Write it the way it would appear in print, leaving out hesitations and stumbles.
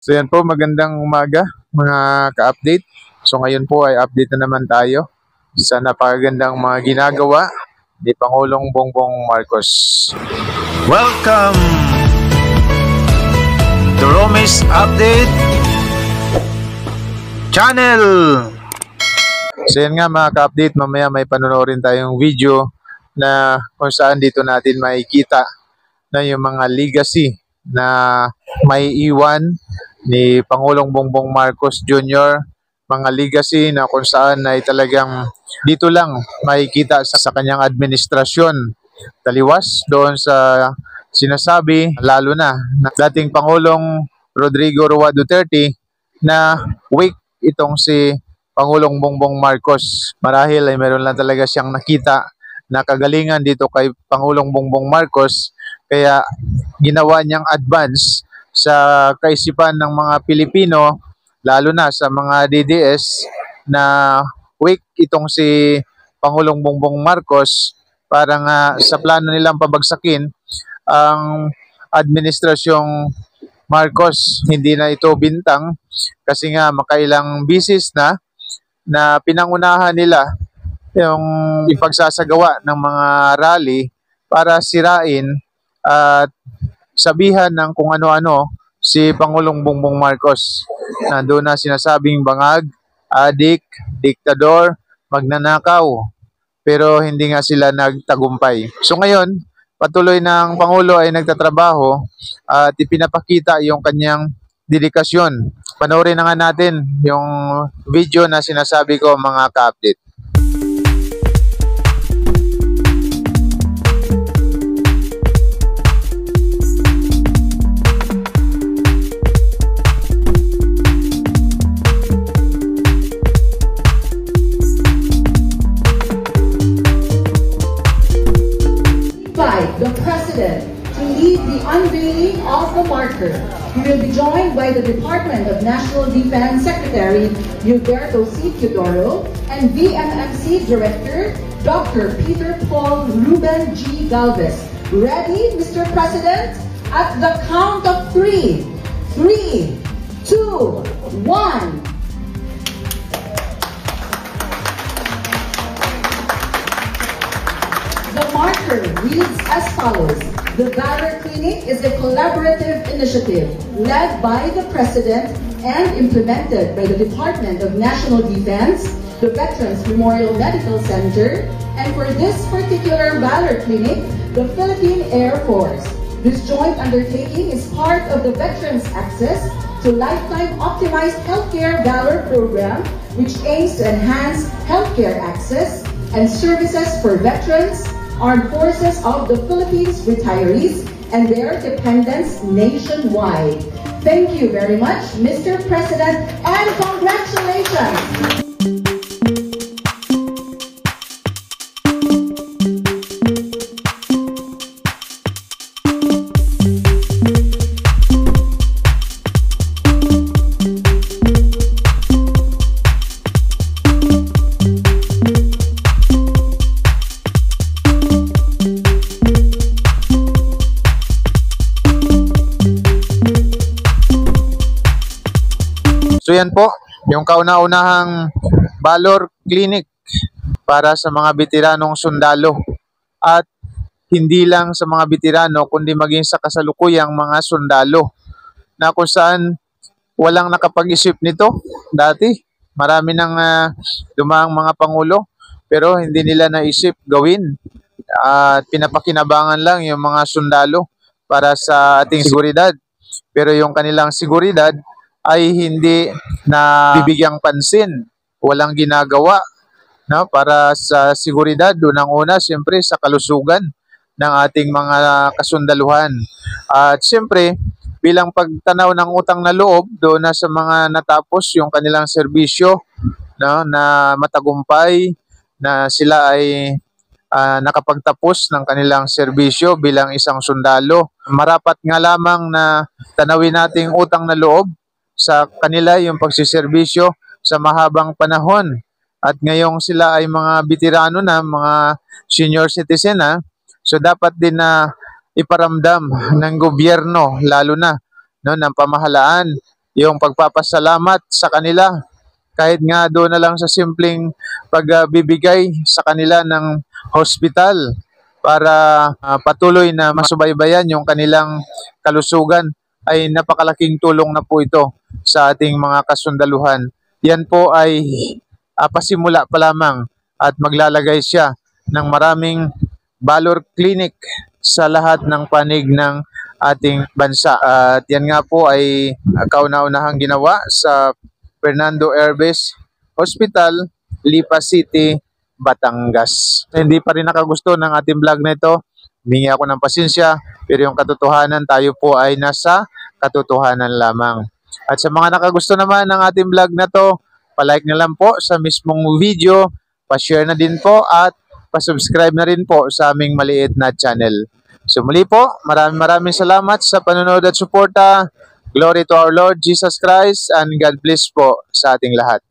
So yan po, magandang umaga mga ka-update. So ngayon po ay update na naman tayo sa napakagandang mga ginagawa ni Pangulong Bongbong Marcos. Welcome to Romis Update Channel. So yan nga mga ka-update, mamaya may panonoorin tayong video na kung saan dito natin makikita na yung mga legacy na may iwan ni Pangulong Bongbong Marcos Jr., mga legacy na kung saan ay talagang dito lang makikita sa kanyang administrasyon. Taliwas doon sa sinasabi, lalo na dating Pangulong Rodrigo Roa Duterte, na weak itong si Pangulong Bongbong Marcos. Marahil ay meron lang talaga siyang nakita na kagalingan dito kay Pangulong Bongbong Marcos, kaya ginawa niyang advance sa kaisipan ng mga Pilipino, lalo na sa mga DDS, na weak itong si Pangulong Bongbong Marcos para nga sa plano nilang pabagsakin ang administrasyong Marcos. Hindi na ito bintang kasi nga makailang bisis na pinangunahan nila yung ipagsasagawa ng mga rally para sirain at sabihan ng kung ano-ano si Pangulong Bongbong Marcos. Nandoon na sinasabing bangag, adik, diktador, magnanakaw. Pero hindi nga sila nagtagumpay. So ngayon, patuloy ng Pangulo ay nagtatrabaho at ipinapakita yung kanyang dedikasyon. Panoorin na nga natin yung video na sinasabi ko mga ka-update. The President to lead the unveiling of the marker. He will be joined by the Department of National Defense Secretary Gilberto C. Teodoro and VMMC Director Dr. Peter Paul Ruben G. Galvez. Ready, Mr. President? At the count of 3. 3, 2, 1. The marker reads as follows. The Valor Clinic is a collaborative initiative led by the President and implemented by the Department of National Defense, the Veterans Memorial Medical Center, and for this particular Valor Clinic, the Philippine Air Force. This joint undertaking is part of the Veterans Access to Lifetime Optimized Healthcare Valor Program, which aims to enhance healthcare access and services for veterans, Armed Forces of the Philippines retirees, and their dependents nationwide. Thank you very much, Mr. President, and congratulations! So yan po, yung kauna-unahang Valor Clinic para sa mga veteranong sundalo. At hindi lang sa mga veterano, kundi maging sa kasalukuyang mga sundalo. Na kung saan walang nakapag-isip nito dati. Marami nang dumaang mga pangulo, pero hindi nila naisip gawin. At pinapakinabangan lang yung mga sundalo para sa ating seguridad. Pero yung kanilang seguridad ay hindi na bibigyang pansin, walang ginagawa, no, para sa seguridad. Unang-una, siyempre, sa kalusugan ng ating mga kasundaluhan. At siyempre, bilang pagtanaw ng utang na loob, doon na sa mga natapos yung kanilang serbisyo, no, na matagumpay, na sila ay nakapagtapos ng kanilang serbisyo bilang isang sundalo. Marapat nga lamang na tanawin nating utang na loob sa kanila yung pagsiservisyo sa mahabang panahon. At ngayong sila ay mga veterano na, mga senior citizen na, so dapat din na iparamdam ng gobyerno, lalo na no, ng pamahalaan, yung pagpapasalamat sa kanila. Kahit nga doon na lang sa simpleng pagbibigay sa kanila ng hospital para patuloy na masubaybayan yung kanilang kalusugan, ay napakalaking tulong na po ito sa ating mga kasundaluhan. Yan po ay pasimula pa lamang at maglalagay siya ng maraming valor clinic sa lahat ng panig ng ating bansa. At yan nga po ay kauna-unahang ginawa sa Fernando Herbes Hospital, Lipa City, Batangas. Hindi pa rin nakagusto ng ating vlog na ito, humingi ako ng pasensya, pero yung katotohanan, tayo po ay nasa katotohanan lamang. At sa mga nakagusto naman ng ating vlog na to, palike na lang po sa mismong video, pa-share na din po at pa-subscribe na rin po sa aming maliit na channel. So muli po, maraming salamat sa panonood at suporta. Glory to our Lord Jesus Christ and God bless po sa ating lahat.